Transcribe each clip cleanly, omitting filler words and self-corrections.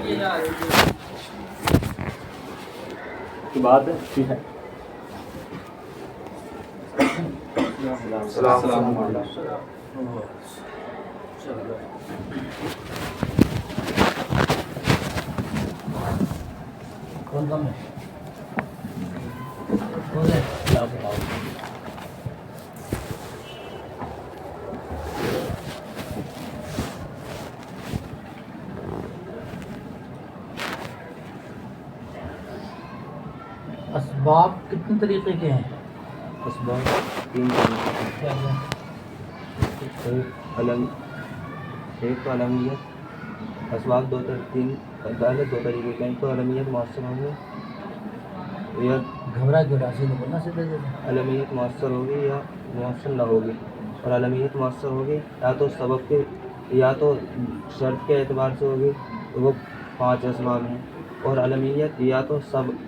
کی بات ہے. السلام علیکم. کون کم ہے کون ہے کیا بتاؤ. اسباب کتنے طریقے کے ہیں؟ اسباب 3 طریقے کے. کیا کیا؟ ایک تو علمیت. اسباب 2 طریقے کے ہیں. ایک تو علمیت مؤثر ہوگی یا گھبرا کیوں رہا سیدھے بولنا سیدھے سیدھے. علمیت مؤثر ہوگی یا مؤثر نہ ہوگی. اور علمیت مؤثر ہوگی یا تو سبب کے یا تو شرط کے اعتبار سے ہوگی تو وہ 5 اسباب ہیں. اور علمیت یا تو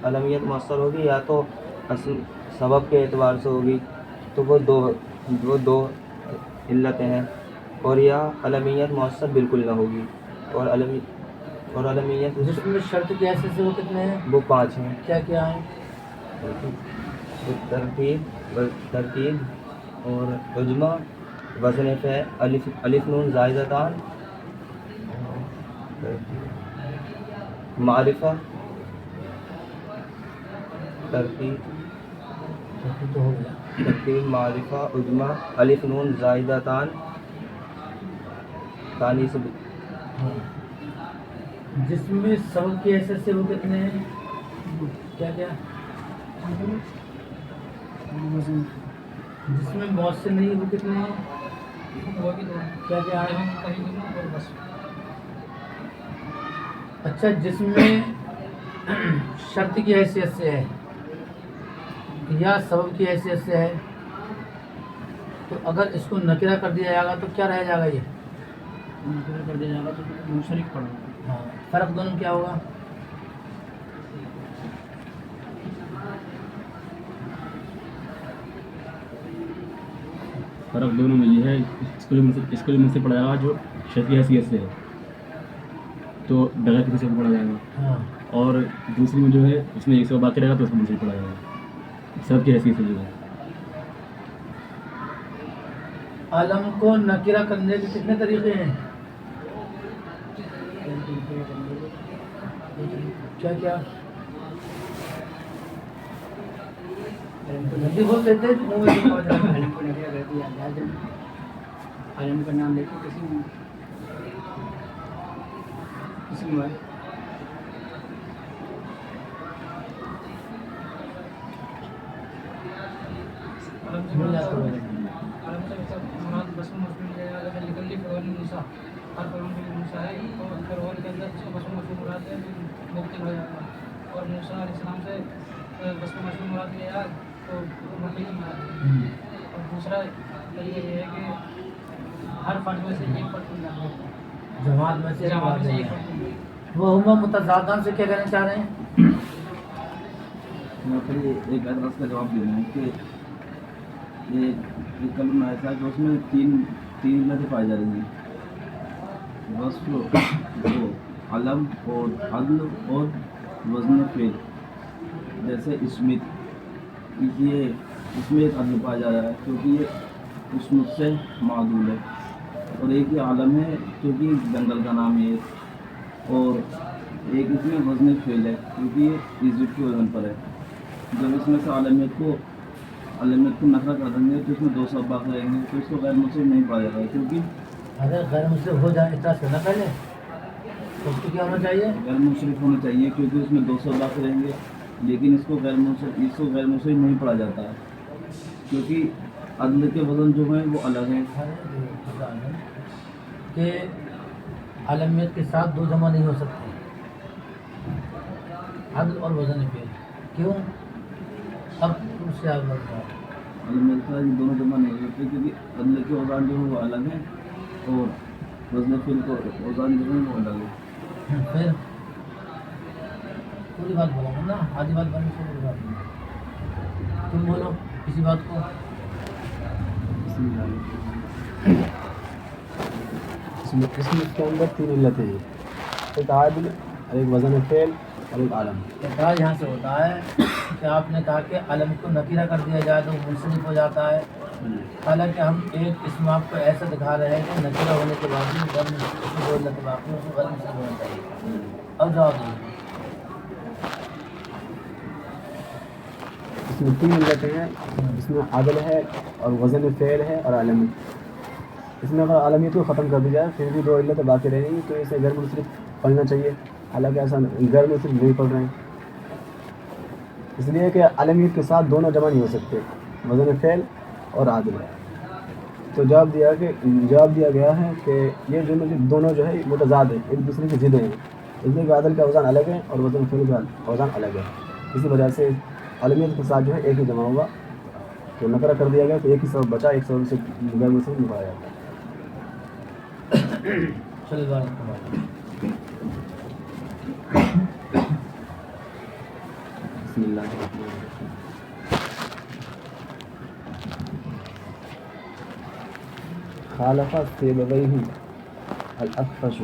علمیت مؤثر ہوگی یا تو سبب کے اعتبار سے ہوگی تو وہ دو علتیں ہیں. اور یا علمیت مؤثر بالکل نہ ہوگی. اور علمیت جس میں شرط کی حیثیت سے وہ کتنے ہیں؟ وہ 5 ہیں. کیا کیا ہیں؟ ترکیب اور عجمہ وزن فعل الف نون زائدتان معرفہ تو ہو گیا. ترکیب معرفہ عجمہ الف نون زائدتان تانیث. جس میں سبب کی حیثیت سے وہ کتنے ہیں؟ کیا کیا؟ جس میں مؤثر نہیں وہ کتنے ہیں؟ کیا کیا ہے؟ اچھا جس میں شرط کی حیثیت سے ہے یا سبب کی حیثیت سے ہے تو اگر اس کو نکرہ کر دیا جائے گا تو کیا رہ جائے گا؟ یہ نکرہ کر دیا جائے گا تو منصرف پڑھو. ہاں فرق دونوں میں کیا ہوگا؟ فرق دونوں میں یہ ہے اس کو جو منصرف پڑھا جائے گا جو شرط کی حیثیت سے ہے تو بغیر کسی سے پڑھا جائے گا. ہاں اور دوسری میں جو ہے اس میں ایک سو باقی رہے گا تو اس کو منصرف پڑھا جائے گا سب کی حیثیت سے جو ہے. علم کو نکرہ کرنے کے کتنے طریقے ہیں؟ کیا کیا؟ جلدی بول دیتے منہ میں جو آواز آ علم کو نکرہ کرتی ہے. علم کا نام لے کے کسی میں مل جاتا ہے. اور موسیٰ علیہ السلام سے بس کو مشہور مراد لیا یار تو مقیم مراد. اور دوسرا طریقہ یہ ہے کہ ہر فرد میں سے ایک فرد جماعت میں سے ایک فرد. وہ ہما متضادان سے کیا کہنا چاہ رہے ہیں؟ یہاں پر یہ ایک اعتراض کا جواب دے رہے ہیں کہ یہ کلمہ ایسا ہے کہ اس میں تین علتیں پائی جا رہی ہیں. وصف وہ علم اور عدل اور وزن فعل. جیسے اسمت یہ اس میں ایک عدل پایا جا رہا ہے کیونکہ یہ اسمت سے معدول ہے. اور ایک یہ عالم ہے کیونکہ جنگل کا نام ہے. اور ایک اس میں وزن فعل ہے کیونکہ یہ ایزٹ کے وزن پر ہے. جب اس میں سے عالمیت کو نقرہ کر دیں گے تو اس میں 2 سبب باقی رہیں گے تو اس کو غیر منصرف نہیں پایا جائے گا. کیونکہ اگر غیر منصرف ہو جائے اعتراض کرنا پہلے تو اس کو کیا ہونا چاہیے؟ غیر منصرف ہونا چاہیے کیونکہ اس میں 2 سبب باقی رہیں گے. لیکن اس کو غیر منصرف نہیں پڑھا جاتا ہے کیونکہ عدل کے وزن جو ہیں وہ الگ ہیں. کہ عالمیت کے ساتھ 2 جمع نہیں ہو سکتے عدل اور وزن فعل. کیوں؟ اب اس سے آگے بڑھتا ہے. عالمیت کا یہ دونوں جمع نہیں ہوتے کیونکہ عدل کے اوزان جو ہیں وہ الگ ہیں اور وزن فعل کو اوزان جو ہیں وہ الگ ہیں. پھر پوری بات بولو نا آدھی بات بولنے سے پوری بات بولو. تم بولو کسی بات کو. اس میں کے اندر 3 علتیں ہیں. ایک عادل اور ایک وزن فعل اور ایک عالم. اعتراض یہاں سے ہوتا ہے کہ آپ نے کہا کہ علم کو نکیرہ کر دیا جائے تو منصرف ہو جاتا ہے، حالانکہ ہم ایک اسم آپ کو ایسا دکھا رہے ہیں کہ نکیرہ ہونے کے بعد بھی غیر منصرف باقی اس کو غیر منصرف ہونا چاہیے. اب جواب دیں. اس میں 3 علتیں ہیں. اس میں عدل ہے اور وزن فعل ہے اور عالمیت. اس میں اگر عالمیت کو ختم کر دی جائے پھر بھی 2 علتیں باقی رہیں گی، تو اسے غیر منصرف پڑھنا چاہیے، حالانکہ ایسا غیر منصرف نہیں پڑھ رہے ہیں، اس لیے کہ عالمیت کے ساتھ دونوں جمع نہیں ہو سکتے، وزن فعل اور عادل. تو جواب دیا گیا ہے کہ یہ دونوں جو ہے متضاد ہیں، ایک دوسرے کی ضدیں ہیں، اس لیے کہ عادل کا وزن الگ ہے اور وزن فعل کا وزن الگ ہے. اسی وجہ سے عالمیت کے ساتھ جو ہے ایک ہی جمع ہوا، تو نکرہ کر دیا گیا تو ایک ہی سبب بچا، ایک سبب سے غیر منصرف نکالا جاتا ہے. چلو بات بسم اللہ الرحمن الرحیم. خالف سیبویہ الاخفش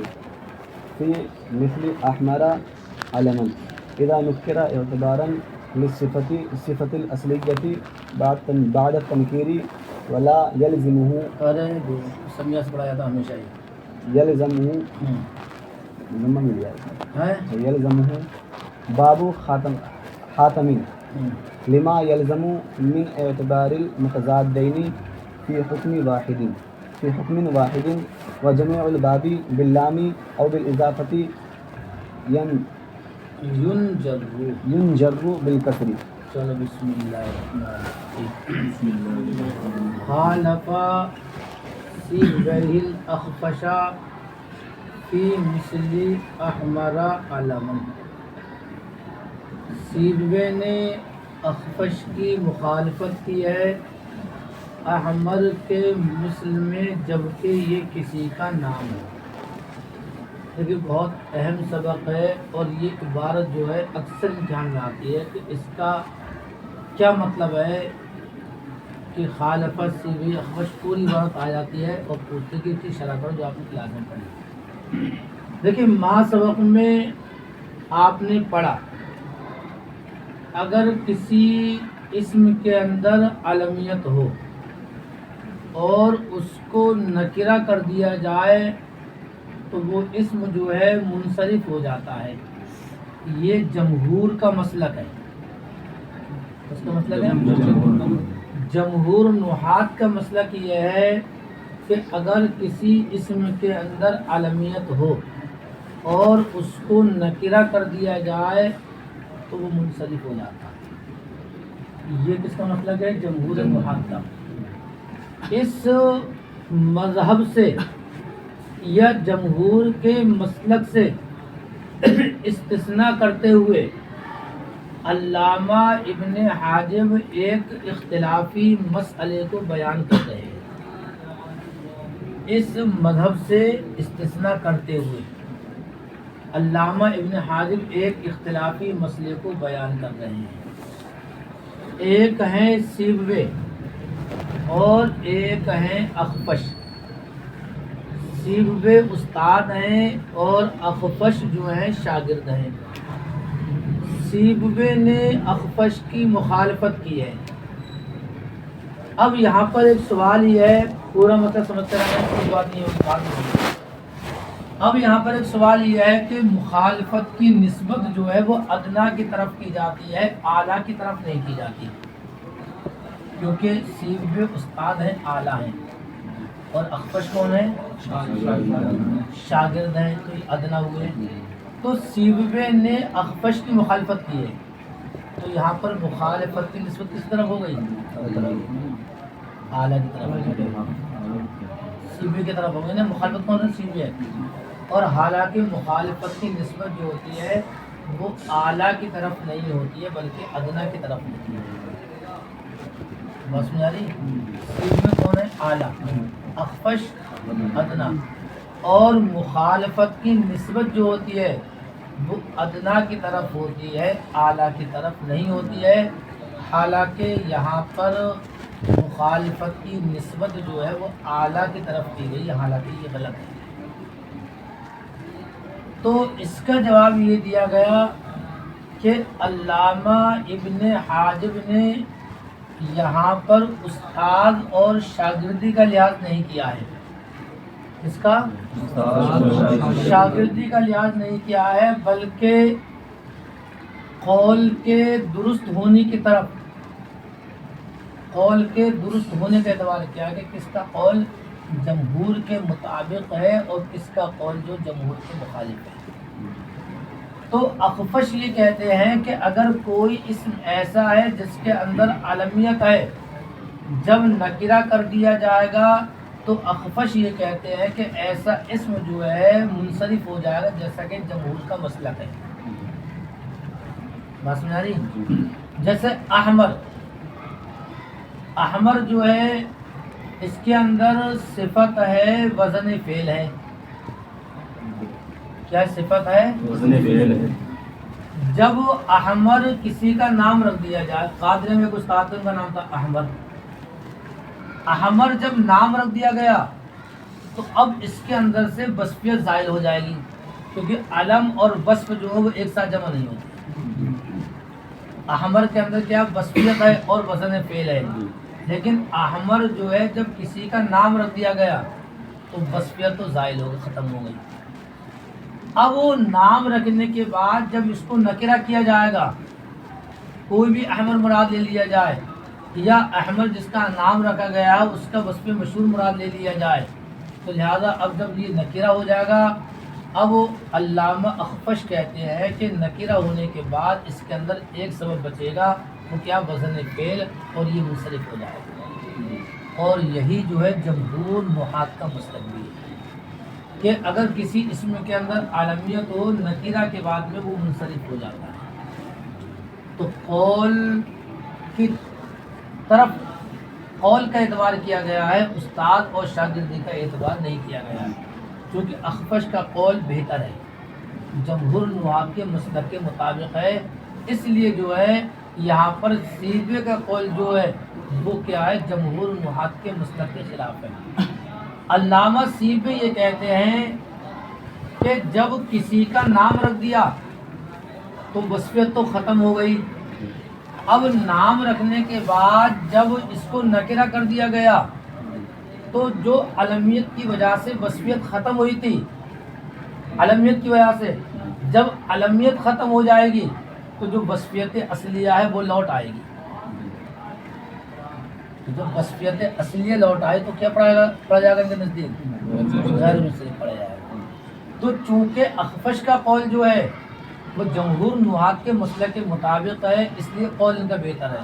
فی مثل احمر علما اذا نکر اعتبارا للصفة الأصلیة بعد التنکیر ولا یلزمہ. ارے جو سمیہ سے پڑھا جاتا ہمیشہ ہی یلزمہ ضمہ مل جائے گا، ہے. یلزمہ باب حاتم لما یلزم من اعتبار المتضادین فی حکم واحد وجميع الباب باللام او بالاضافة ينجر بالکسر. چلو بسم اللہ الرحمن الرحیم. خالف سیبویہ الاخفش فی مثل احمر علما. سیبویہ نے اخفش کی مخالفت کی ہے احمر کے مثل میں، جبکہ یہ کسی کا نام ہے. لیکن بہت اہم سبق ہے اور یہ عبارت جو ہے اکثر امتحان میں آتی ہے کہ اس کا کیا مطلب ہے. کہ خالف سیبویہ اخفش پوری عبارت آ جاتی ہے اور پوچھتے کہ اس کی شرح کرو جو آپ نے کلاس میں پڑھی. دیکھیں ماں سبق میں آپ نے پڑھا اگر کسی اسم کے اندر علمیت ہو اور اس کو نکرہ کر دیا جائے تو وہ اسم جو ہے منصرف ہو جاتا ہے. یہ جمہور کا مسلک ہے. اس کا مسلک ہے جمہور نحات کا مسلک یہ ہے کہ اگر کسی اسم کے اندر علمیت ہو اور اس کو نکرہ کر دیا جائے تو وہ منصرف ہو جاتا ہے. یہ کس کا مسلک ہے؟ جمہور نحات کا. اس مذہب سے یا جمہور کے مسلک سے استثناء کرتے ہوئے علامہ ابن حاجب ایک اختلافی مسئلے کو بیان کرتے ہیں. اس مذہب سے استثناء کرتے ہوئے علامہ ابن حاجب ایک اختلافی مسئلے کو بیان کر رہے ہیں. ایک ہیں سیبویہ اور ایک ہیں اخفش. سیبویہ استاد ہیں اور اخفش جو ہیں شاگرد ہیں. سیبویہ نے اخفش کی مخالفت کی ہے. اب یہاں پر ایک سوال یہ ہے، پورا مطلب سمجھتے رہے کوئی بات نہیں ہوگی. اب یہاں پر ایک سوال یہ ہے کہ مخالفت کی نسبت جو ہے وہ ادنا کی طرف کی جاتی ہے، اعلیٰ کی طرف نہیں کی جاتی، کیونکہ سیبویہ استاد ہیں، اعلیٰ ہیں، اور اخفش کون ہے؟ شاگرد ہیں، تو یہ ادنا ہوئے. تو سیبویہ نے اخفش کی مخالفت کی ہے، تو یہاں پر مخالفت کی نسبت کس طرف ہو گئی؟ اعلیٰ کی طرف. سیبویہ کی طرف ہو گئی نا. مخالفت کون ہے؟ سیبویہ. اور حالانکہ مخالفت کی نسبت جو ہوتی ہے وہ اعلیٰ کی طرف نہیں ہوتی ہے بلکہ ادنا کی طرف ہوتی ہے. بس میں آ رہی. سیبویہ کون ہے؟ اعلیٰ، اخفش ادنا. اور مخالفت کی نسبت جو ہوتی ہے وہ ادنا کی طرف ہوتی ہے، اعلیٰ کی طرف نہیں ہوتی ہے. حالانکہ یہاں پر مخالفت کی نسبت جو ہے وہ اعلیٰ کی طرف کی گئی، حالانکہ یہ غلط ہے. تو اس کا جواب یہ دیا گیا کہ علامہ ابن حاجب نے یہاں پر استاد اور شاگردی کا لحاظ نہیں کیا ہے. اس کا شاگردی کا لحاظ نہیں کیا ہے، بلکہ قول کے درست ہونے کی طرف، قول کے درست ہونے کا اعتبار کیا ہے کہ کس کا قول جمہور کے مطابق ہے اور کس کا قول جو جمہور کے مخالف ہے. تو اخفش یہ کہتے ہیں کہ اگر کوئی اسم ایسا ہے جس کے اندر عالمیت ہے، جب نکرہ کر دیا جائے گا تو اخفش یہ کہتے ہیں کہ ایسا اسم جو ہے منصرف ہو جائے گا، جیسا کہ جمہور کا مسلک ہے. بات سمجھ آ رہی؟ جیسے احمر، احمر جو ہے اس کے اندر صفت ہے، وزن فعل ہے. کیا صفت ہے؟ وزن فعل ہے. جب احمر کسی کا نام رکھ دیا جائے، قادرے میں کچھ قاتل کا نام تھا احمر، احمر جب نام رکھ دیا گیا تو اب اس کے اندر سے وصفیت زائل ہو جائے گی، کیونکہ علم اور وصف جو ہے وہ ایک ساتھ جمع نہیں ہوتی. احمر کے اندر کیا وصفیت ہے اور وزن فعل ہے، لیکن احمر جو ہے جب کسی کا نام رکھ دیا گیا تو وصفیت تو زائل ہو گئی، ختم ہو گئی. اب وہ نام رکھنے کے بعد جب اس کو نکرہ کیا جائے گا، کوئی بھی احمر مراد لے لیا جائے یا احمر جس کا نام رکھا گیا ہے اس کا وصف مشہور مراد لے لیا جائے، تو لہذا اب جب یہ نکرہ ہو جائے گا، اب وہ علامہ اخفش کہتے ہیں کہ نکرہ ہونے کے بعد اس کے اندر ایک سبب بچے گا، وہ کیا وزن فعل، اور یہ منصرف ہو جائے گا. اور یہی جو ہے جمہور نحات کا مسلک بھی ہے کہ اگر کسی اسم کے اندر عالمیت ہو، نکرہ کے بعد میں وہ منصرف ہو جاتا ہے. تو قول کی طرف قول کا اعتبار کیا گیا ہے، استاد اور شاگردی کا اعتبار نہیں کیا گیا ہے، کیونکہ اخفش کا قول بہتر ہے، جمہور نحات کے مسلک کے مطابق ہے. اس لیے جو ہے یہاں پر سیبوی کا قول جو ہے وہ کیا ہے، جمہور نحات کے مسلک کے خلاف ہے. علامہ سیبوی یہ کہتے ہیں کہ جب کسی کا نام رکھ دیا تو وصفیت تو ختم ہو گئی، اب نام رکھنے کے بعد جب اس کو نکرہ کر دیا گیا تو جو علمیت کی وجہ سے وصفیت ختم ہوئی تھی، علمیت کی وجہ سے جب علمیت ختم ہو جائے گی تو جو وصفیت اصلیہ ہے وہ لوٹ آئے گی. جب وصفیت اصلیہ لوٹ آئے تو کیا پڑھا جائے گا ان کے نزدیک؟ غیر منصرف پڑھا جائے گا. تو چونکہ اخفش کا قول جو ہے وہ جمہور نحات کے مسلک کے مطابق ہے، اس لیے قول ان کا بہتر ہے،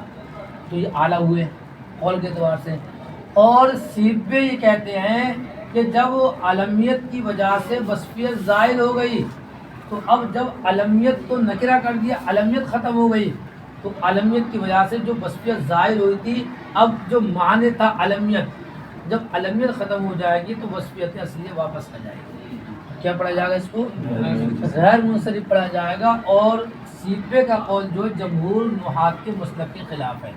تو یہ اعلیٰ ہوئے قول کے اعتبار سے. اور سیبوی یہ کہتے ہیں کہ جب علمیت کی وجہ سے وصفیت زائل ہو گئی تو اب جب علمیت کو نکرہ کر دیا، علمیت ختم ہو گئی، تو علمیت کی وجہ سے جو وصفیت زائل ہوئی تھی، اب جو معنی تھا علمیت، جب علمیت ختم ہو جائے گی تو وصفیت اصلیہ واپس آ جائے گی. کیا پڑھا جائے گا اس کو؟ غیر منصرف پڑھا جائے گا. اور سیبوی کا قول جو جمہور نحات کے مسلک کے خلاف ہے،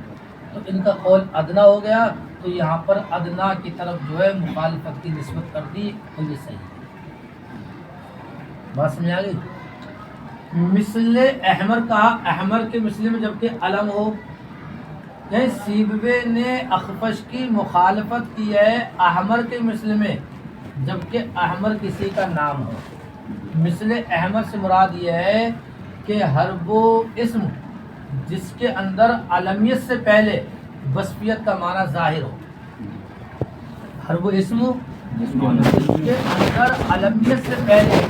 تو ان کا قول ادنا ہو گیا، تو یہاں پر ادنا کی طرف جو ہے مخالفت کی نسبت کر دی، تو یہ صحیح ہے. بات سمجھ آ گئی؟ مثل احمر کہا، احمر کے مثل میں جبکہ علم ہو، یعنی سیبوی نے اخفش کی مخالفت کی ہے احمر کے مثل میں جبکہ احمر کسی کا نام ہو. مثل احمر سے مراد یہ ہے کہ ہر وہ اسم جس کے اندر علمیت سے پہلے وصفیت کا معنی ظاہر ہو، ہر وہ اسم جس کے اندر علمیت سے پہلے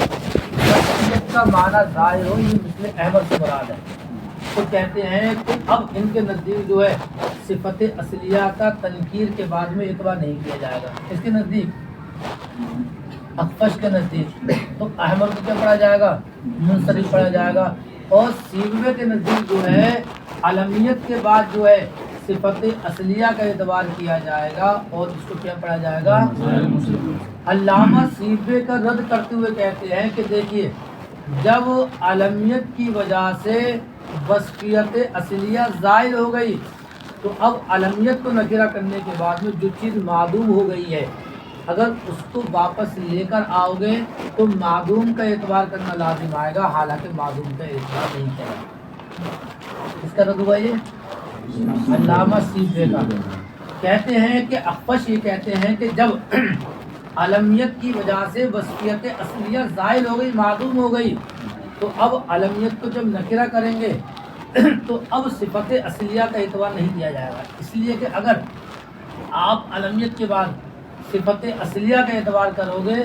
وصفیت کا معنی ظاہر ہو، یہ مثل احمر سے مراد ہے. تو کہتے ہیں کہ اب ان کے نزدیک جو ہے صفت اصلیہ کا تنکیر کے بعد میں اعتبار نہیں کیا جائے گا. اس کے نزدیک، اخفش کے نزدیک، تو احمر کو کیا پڑھا جائے گا؟ منصرف پڑھا جائے گا. اور سیبوی کے نزدیک جو ہے علمیت کے بعد جو ہے صفت اصلیہ کا اعتبار کیا جائے گا اور اس کو کیا پڑھا جائے گا؟ علامہ سیبوی کا رد کرتے ہوئے کہتے ہیں کہ دیکھیے، جب علمیت کی وجہ سے وصفیت اصلیہ زائل ہو گئی تو اب علمیت کو نکرہ کرنے کے بعد میں جو چیز معدوم ہو گئی ہے اگر اس کو واپس لے کر آؤ گے تو معدوم کا اعتبار کرنا لازم آئے گا، حالانکہ معدوم کا اعتبار نہیں کرے گا۔ اس کا رد ہوا یہ علامہ سیبوی کا کہتے ہیں کہ اخفش یہ کہتے ہیں کہ جب علمیت کی وجہ سے وصفیت اصلیہ زائل ہو گئی، معدوم ہو گئی، تو اب علمیت کو جب نکرہ کریں گے تو اب صفت اصلیہ کا اعتبار نہیں کیا جائے گا، اس لیے کہ اگر آپ علمیت کے بعد صفت اصلیہ کا اعتبار کرو گے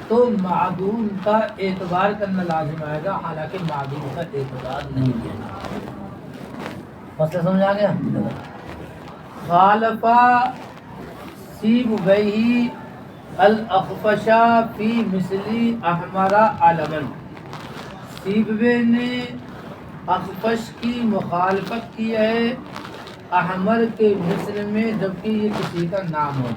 تو معدوم کا اعتبار کرنا لازم آئے گا، حالانکہ معدوم کا اعتبار نہیں کیا جائے گا۔ مسئلہ سمجھ آ گیا؟ خالفہ سیبویہ الاخفشا فی مثلی احمرا علمن، سیبوی نے اخفش کی مخالفت کی ہے احمر کے مثل میں، جبکہ یہ کسی کا نام ہو۔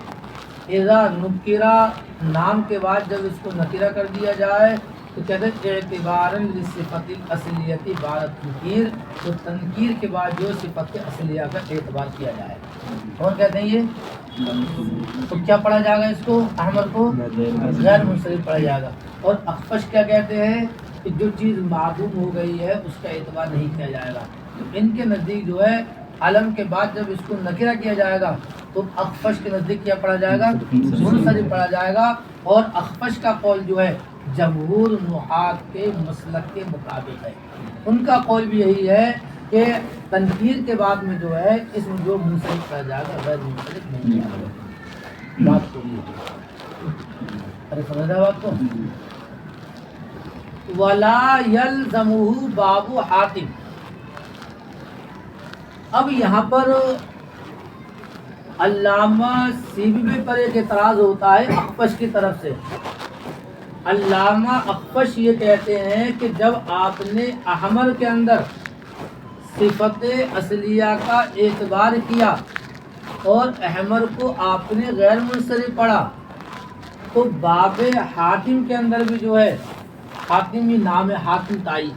اذا نکرہ، نام کے بعد جب اس کو نکرہ کر دیا جائے تو کہتے ہیں اعتباراً لصفت الاصلیت بعد تنکیر، تو تنکیر کے بعد جو صفت اصلیہ کا اعتبار کیا جائے، اور کہتے ہیں یہ تو کیا پڑھا جائے گا، اس کو احمر کو غیر منصرف پڑھا جائے گا۔ اور اخفش کیا کہتے ہیں کہ جو چیز معدوم ہو گئی ہے اس کا اعتبار نہیں کیا جائے گا۔ تو ان کے نزدیک جو ہے علم کے بعد جب اس کو نکرہ کیا جائے گا تو اخفش کے نزدیک کیا پڑھا جائے گا، منصرف پڑھا جائے گا۔ اور اخفش کا قول جو ہے جمہور نحات کے مسلک کے مطابق ہے، ان کا قول بھی یہی ہے کہ تنکیر کے بعد میں جو ہے اسم جو منصرف پڑھا جائے گا، غیر منصرف نہیں جائے گا۔ بات تو یہ ارے سمجھ رہے بات کو؟ ولا یلزمہ باب حاتم، اب یہاں پر علامہ سیبوی پر ایک اعتراض ہوتا ہے اخفش کی طرف سے۔ علامہ اخفش یہ کہتے ہیں کہ جب آپ نے احمر کے اندر صفت اصلیہ کا اعتبار کیا اور احمر کو آپ نے غیر منصرف پڑھا تو باب حاتم کے اندر بھی جو ہے، حاتم ہی نام ہے، حاتم تائی،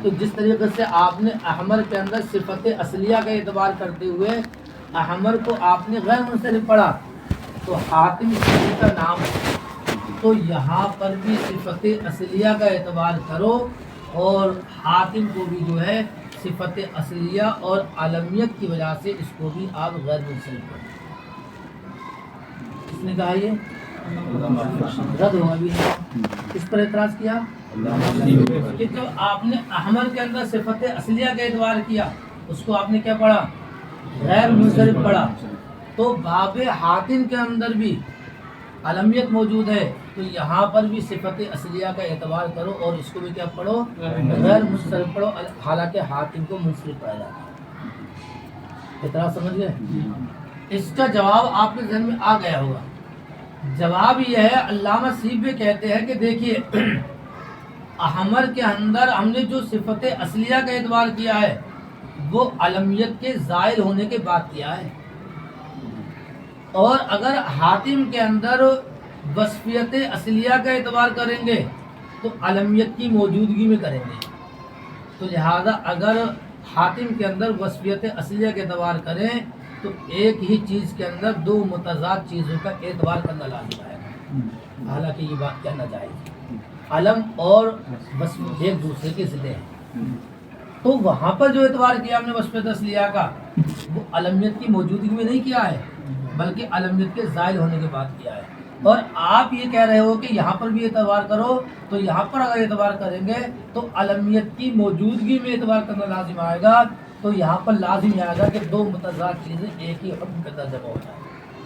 تو جس طریقے سے آپ نے احمر کے اندر صفت اصلیہ کا اعتبار کرتے ہوئے احمر کو آپ نے غیر منصرف پڑھا تو حاتم کسی کا نام ہے، تو یہاں پر بھی صفت اصلیہ کا اعتبار کرو اور حاتم کو بھی جو ہے صفت اصلیہ اور عالمیت کی وجہ سے اس کو بھی آپ غیر منصرف کرو۔ کس نے کہا یہ رد ہوا بھی ہے؟ کس پر اعتراض کیا کہ جب آپ نے احمر کے اندر صفت اصلیہ کا اعتبار کیا اس کو آپ نے کیا پڑھا، غیر منصرف پڑھا، تو باب حاتم کے اندر بھی علمیت موجود ہے تو یہاں پر بھی صفت اصلیہ کا اعتبار کرو اور اس کو بھی کیا پڑھو، غیر منصرف پڑھو، حالانکہ حاتم کو منصرف پڑھا جاتا ہے۔ اعتراض سمجھ گئے؟ اس کا جواب آپ کے ذہن میں آ گیا ہوگا۔ جواب یہ ہے، علامہ سیبوی کہتے ہیں کہ دیکھیے احمر کے اندر ہم نے جو صفت اصلیہ کا اعتبار کیا ہے وہ علمیت کے زائل ہونے کے بعد کیا ہے، اور اگر حاتم کے اندر وصفیت اصلیہ کا اعتبار کریں گے تو علمیت کی موجودگی میں کریں گے، تو لہذا اگر حاتم کے اندر وصفیت اصلیہ کا اعتبار کریں تو ایک ہی چیز کے اندر دو متضاد چیزوں کا اعتبار کرنا لازم آئے گا، حالانکہ یہ بات کہنا جائز ہے، علم اور وصف ایک دوسرے کے ضد ہیں، تو وہاں پر جو اعتبار کیا ہم نے وصفیت اصلیہ کا وہ علمیت کی موجودگی میں نہیں کیا ہے بلکہ علمیت کے زائل ہونے کے بعد کیا ہے۔ اور آپ یہ کہہ رہے ہو کہ یہاں پر بھی اعتبار کرو، تو یہاں پر اگر اعتبار کریں گے تو علمیت کی موجودگی میں اعتبار کرنا لازم آئے گا، تو یہاں پر لازم یہ آئے گا کہ دو متضاد چیزیں ایک ہی حکم کا درجہ ہو جائے،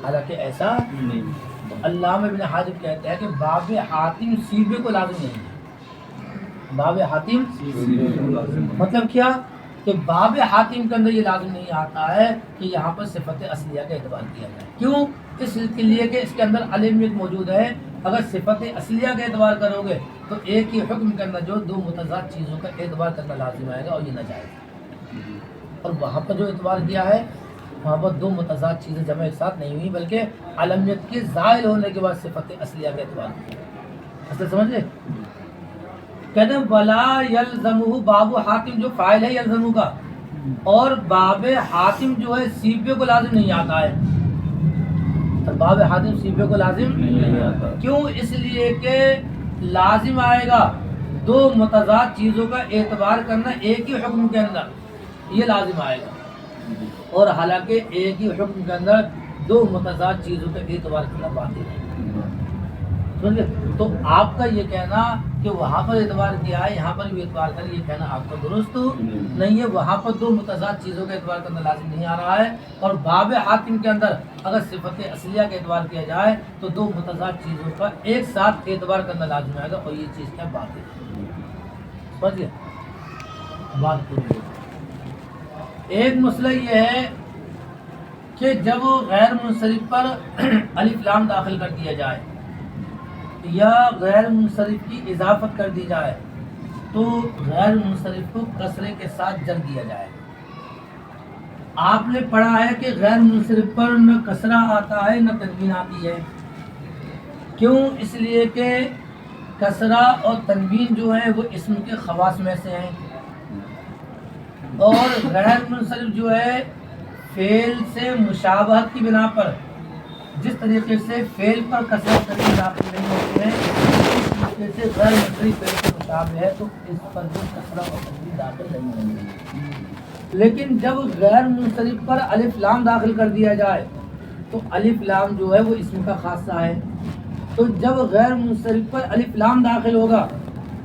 حالانکہ ایسا نہیں۔ تو علامہ ابن حاجب کہتے ہیں کہ باب حاتم سیبوی کو لازم نہیں ہے، باب حاتم مطلب کیا کہ باب حاتم کے اندر یہ لازم نہیں آتا ہے کہ یہاں پر صفت اصلیہ کا اعتبار کیا جائے، کیوں؟ اس کے لیے کہ اس کے اندر علمیت موجود ہے، اگر صفت اصلیہ کا اعتبار کرو گے تو ایک ہی حکم کے اندر جو دو متضاد چیزوں کا اعتبار کرنا لازم آئے گا اور یہ ناجائز ہے۔ اور وہاں پر جو اعتبار کیا ہے وہاں پر دو متضاد چیزیں جمع ایک ساتھ نہیں ہوئی بلکہ علمیت کے زائل ہونے کے بعد صفت اصلیہ کا اعتبار کیا، اصل سمجھے؟ کہتے ہیں ولا یلزمہ باب حاتم، جو فاعل ہے یلزمہ کا، اور باب حاتم جو ہے سیبوی کو لازم نہیں آتا ہے، اور باب حاتم سیبے کو لازم نہیں آتا۔ کیوں؟ اس لیے کہ لازم آئے گا دو متضاد چیزوں کا اعتبار کرنا ایک ہی حکم کے اندر، یہ لازم آئے گا، اور حالانکہ ایک ہی حکم کے اندر دو متضاد چیزوں کا اعتبار کرنا باطل ہے۔ سمجھے؟ تو آپ کا یہ کہنا کہ وہاں پر اعتبار کیا ہے یہاں پر بھی اعتبار کر، یہ کہنا آپ کا درست نہیں ہے۔ وہاں پر دو متضاد چیزوں کا اعتبار کرنا لازم نہیں آ رہا ہے، اور باب حاتم کے اندر اگر صفت اصلیہ کا اعتبار کیا جائے تو دو متضاد چیزوں کا ایک ساتھ اعتبار کرنا لازم آئے گا، اور یہ چیز کیا باطل ہے۔ سمجھ گئے؟ بات پوری۔ ایک مسئلہ یہ ہے کہ جب غیر منصرف پر الف لام داخل کر دیا جائے یا غیر منصرف کی اضافت کر دی جائے تو غیر منصرف کو کسرے کے ساتھ جر دیا جائے۔ آپ نے پڑھا ہے کہ غیر منصرف پر نہ کسرہ آتا ہے نہ تنوین آتی ہے، کیوں؟ اس لیے کہ کسرہ اور تنوین جو ہے وہ اسم کے خواص میں سے ہیں، اور غیر منصرف جو ہے فعل سے مشابہت کی بنا پر جس طریقے سے فعل پر کسرہ تنوین داخل نہیں ہوتے ہیں اس طریقے سے غیر منصرف فعل سے مشابہ ہے تو اس پر بھی کسرہ اور تنوین داخل نہیں ہوں گے۔ لیکن جب غیر منصرف پر الف لام داخل کر دیا جائے تو الف لام جو ہے وہ اسم کا خاصہ ہے، تو جب غیر منصرف پر الف لام داخل ہوگا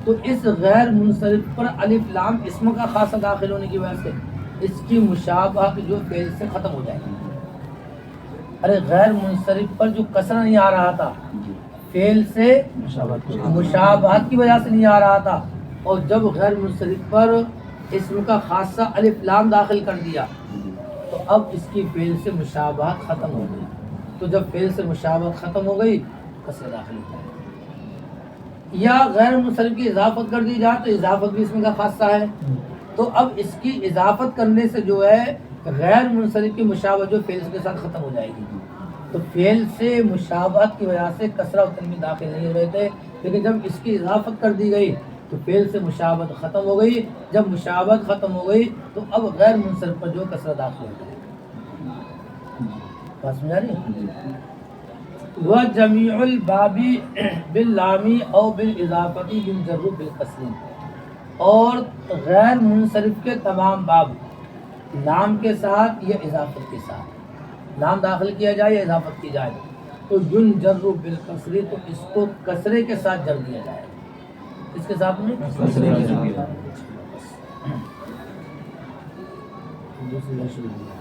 تو اس غیر منصرف پر الف لام اسم کا خاصہ داخل ہونے کی وجہ سے اس کی مشابہت جو فعل سے ختم ہو جائے گی۔ ارے غیر منصرف پر جو کسرہ نہیں آ رہا تھا فعل سے مشابہت کی وجہ سے نہیں آ رہا تھا، اور جب غیر منصرف پر اسم کا خاصہ الف لام داخل کر دیا تو اب اس کی فعل سے مشابہت ختم ہو گئی، تو جب فعل سے مشابہت ختم ہو گئی کسرہ داخل ہوتا ہے۔ یا غیر منصرف کی اضافت کر دی جائے تو اضافت بھی اسم کا خاصہ ہے، تو اب اس کی اضافت کرنے سے جو ہے غیر منصرف کی مشابہت جو فعل کے ساتھ ختم ہو جائے گی، تو فعل سے مشابہت کی وجہ سے کسرہ و تنوین داخل نہیں ہو رہے تھے، لیکن جب اس کی اضافت کر دی گئی تو فعل سے مشابہت ختم ہو گئی، جب مشابہت ختم ہو گئی تو اب غیر منصرف پر جو کسرہ داخل ہو جائے گا۔ بات سمجھا رہی ہے؟ وَجَمِيعُ الْبَابِ بِاللَّامِ أَوْ بِالْإِضَافَةِ يُنْجَرُّ بِالْقَسْرِ، اور غیر منصرف کے تمام باب لام کے ساتھ یا اضافت کے ساتھ، لام داخل کیا جائے یا اضافت کی جائے تو يُنْجَرُّ بِالْقَسْرِ، تو اس کو کسرے کے ساتھ جر دیا جائے، اس کے ساتھ میں کسرے کے ساتھ۔ دوسری شروع ہو گیا۔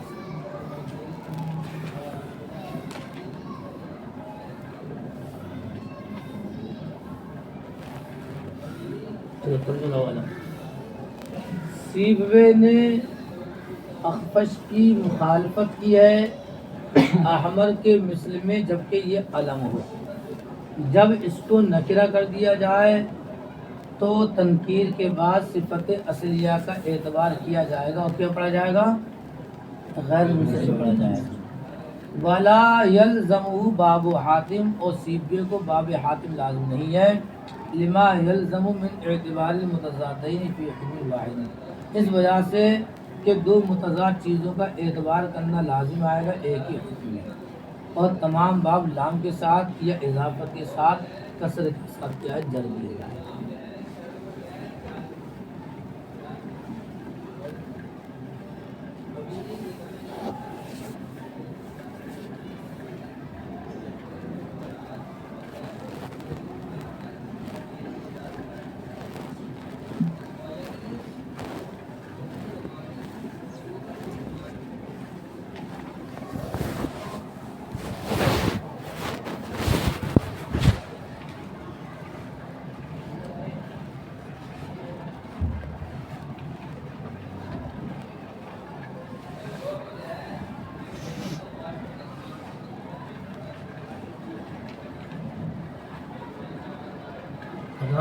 سیبوے نے اخفش کی مخالفت کی ہے احمر کے مثل میں جبکہ یہ علم ہو، جب اس کو نکرہ کر دیا جائے تو تنکیر کے بعد صفت اصلیہ کا اعتبار کیا جائے گا، اور کیا پڑھا جائے گا؟ غیر منصرف پڑھا جائے گا۔ ولا یلزمہ باب حاتم، اور سیبوے کو باب حاتم لازم نہیں ہے، لما یلزم من اعتبار المتضادین فی حکم واحد، اس وجہ سے کہ دو متضاد چیزوں کا اعتبار کرنا لازم آئے گا ایک ہی حکم میں، اور تمام باب لام کے ساتھ یا اضافت کے ساتھ کسر کے ساتھ کیا ہے جر دیے جائے گا۔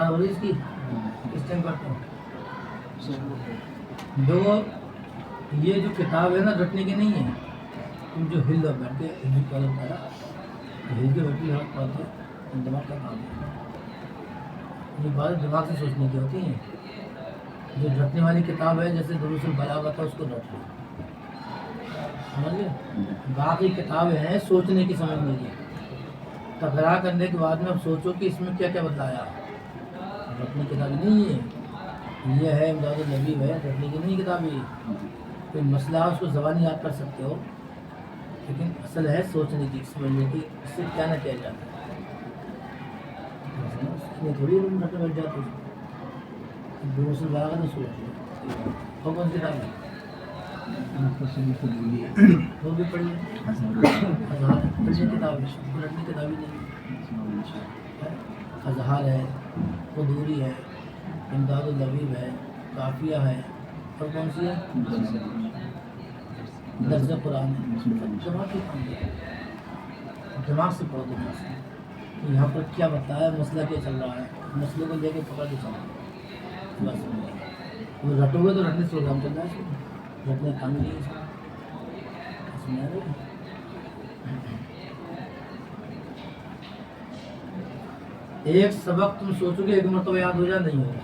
ہو رہی اس کی کس ٹائم پڑھتا ہوں جو یہ جو کتاب ہے نا رٹنے کی نہیں ہے، تم جو ہل بیٹھے ہل کے بیٹھے ہاتھ پڑھتے دماغ کا کام ہے، یہ بات دماغ سے سوچنے کی ہوتی ہیں۔ جو رٹنے والی کتاب ہے جیسے دروس البلاغہ تھا اس کو رٹ لو، سمجھ گئے؟ باقی کتابیں ہیں سوچنے کی، سمجھنے کی، تکرار کرنے کے بعد میں اب سوچو کہ اس میں کیا کیا بتلایا. رٹنے کی کتاب نہیں ہے یہ ہے، امداد النبی ہے، رٹنے کی نہیں کتاب یہ. کوئی مسئلہ ہے اس کو زبانی یاد کر سکتے ہو، لیکن اصل ہے سوچنے کی، سمجھنے کی، اس سے کیا نہ کیا جاتا ہے. تھوڑی رٹنے بیٹھ جاتے دوسرے بارہ کا تو سوچ لو. اور کون سی کتاب ہے وہ بھی پڑھیے. اظہار پڑھنے کتاب ہے، رٹنے کتاب ہی نہیں. اظہار ہے، قدوری ہے، امداد النبی ہے، کافیہ ہے، اور کون سی ہے درس قرآن ہے. دماغ کی کام ہے، دماغ سے پڑھو. دماغ سے یہاں پر کیا بتایا، مسئلہ کیا چل رہا ہے، مسئلے کو لے کے پکڑ کے چلو. بس وہ رٹو گے تو رٹنے سے پروگرام چل رہا ہے، رٹنے کام نہیں ہے. ایک سبق تم سوچو کہ ایک مرتبہ یاد ہو جائے، نہیں ہوگا.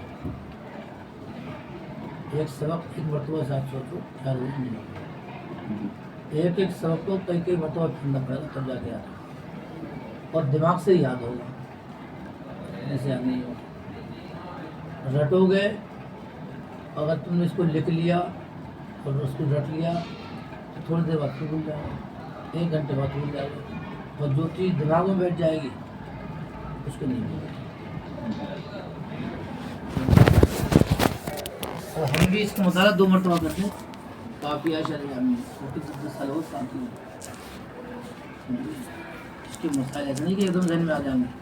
ایک سبق ایک مرتبہ ساتھ سوچو یاد ہو نہیں ہوگا. ایک ایک سبق کو کئی مرتبہ پڑھنا پڑے گا تب جا کے یاد ہوگا، اور دماغ سے ہی یاد ہوگا، ایسے یاد نہیں ہوگا. رٹو گے، اگر تم نے اس کو لکھ لیا اور اس کو رٹ لیا تو تھوڑی دیر بعد بھول جائے گا، 1 گھنٹے بعد بھول جائے گا. اور جو چیز دماغ میں بیٹھ جائے گی اس کو نہیں بھولے. اور ہم بھی اس کا مطالعہ 2 مرتبہ کرتے ہیں. کافی ہے شرح ہم 10 سال ہو کافی ہے. اس کے مسائل ایسے نہیں کہ ایک دم ذہن میں آ جائیں گے.